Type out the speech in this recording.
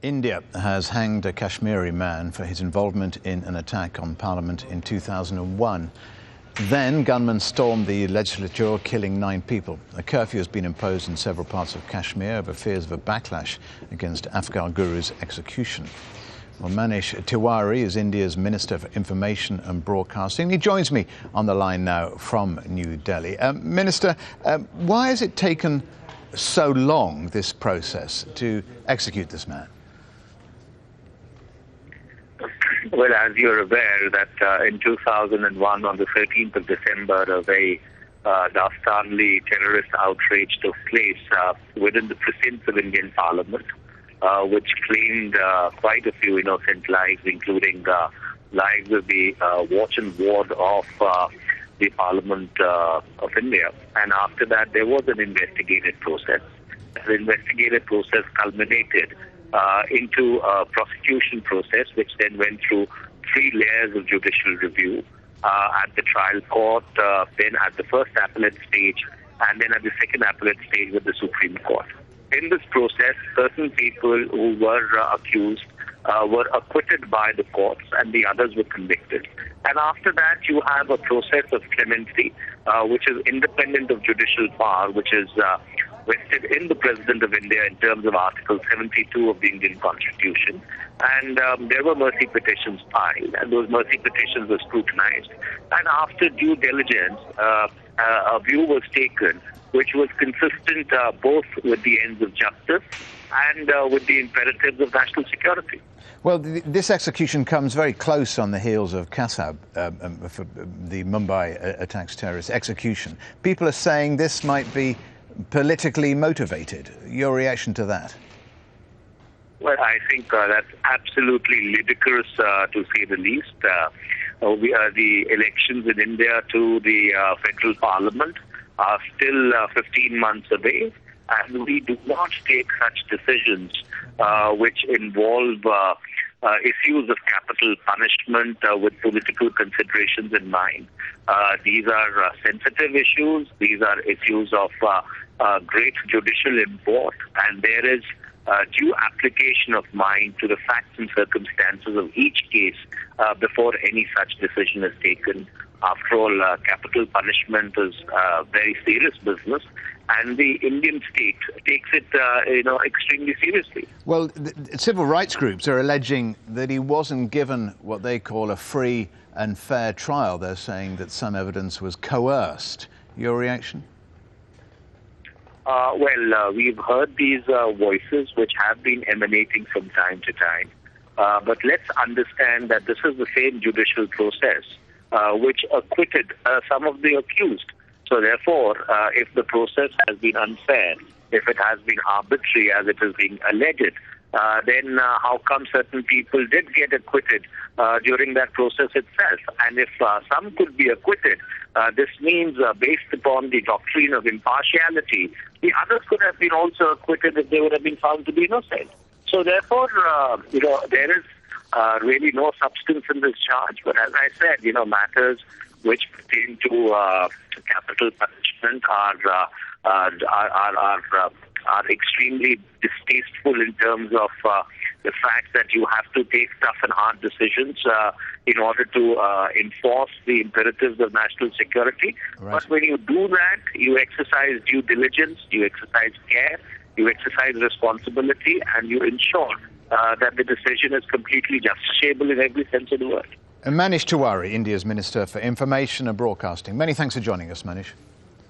India has hanged a Kashmiri man for his involvement in an attack on Parliament in 2001. Then gunmen stormed the legislature, killing 9 people. A curfew has been imposed in several parts of Kashmir over fears of a backlash against Afzal Guru's execution. Well, Manish Tewari is India's Minister for Information and Broadcasting. He joins me on the line now from New Delhi. Minister, why has it taken so long, this process, to execute this man? Well, as you're aware, that in 2001, on the 13th of December, a very dastardly terrorist outrage took place within the precincts of Indian Parliament, which claimed quite a few innocent lives, including lives of the watch and ward of the Parliament of India. And after that, there was an investigative process. The investigative process culminated into a prosecution process, which then went through 3 layers of judicial review at the trial court, then at the first appellate stage, and then at the second appellate stage with the Supreme Court. In this process, certain people who were accused were acquitted by the courts, and the others were convicted. And after that, you have a process of clemency, which is independent of judicial power, which is vested in the President of India in terms of Article 72 of the Indian Constitution. And there were mercy petitions filed, and those mercy petitions were scrutinized. And after due diligence, a view was taken which was consistent both with the ends of justice and with the imperatives of national security. Well, this execution comes very close on the heels of Kasab, for the Mumbai attacks terrorist execution. People are saying this might be politically motivated. Your reaction to that? Well, I think that's absolutely ludicrous, to say the least. The elections in India to the federal parliament are still 15 months away, and we do not take such decisions which involve issues of capital punishment with political considerations in mind. These are sensitive issues. These are issues of great judicial import, and there is due application of mind to the facts and circumstances of each case before any such decision is taken. After all, capital punishment is very serious business, and the Indian state takes it, extremely seriously. Well, civil rights groups are alleging that he wasn't given what they call a free and fair trial. They're saying that some evidence was coerced. Your reaction? We've heard these voices which have been emanating from time to time. But let's understand that this is the same judicial process which acquitted some of the accused. So therefore, if the process has been unfair, if it has been arbitrary as it is being alleged, then how come certain people did get acquitted during that process itself? And if some could be acquitted, this means based upon the doctrine of impartiality, the others could have been also acquitted if they would have been found to be innocent. So therefore, there is really no substance in this charge. But as I said, matters which pertain to capital punishment are extremely distasteful in terms of the fact that you have to take tough and hard decisions in order to enforce the imperatives of national security. Right. But when you do that, you exercise due diligence, you exercise care, you exercise responsibility, and you ensure that the decision is completely justiciable in every sense of the word. Manish Tewari, India's Minister for Information and Broadcasting. Many thanks for joining us, Manish.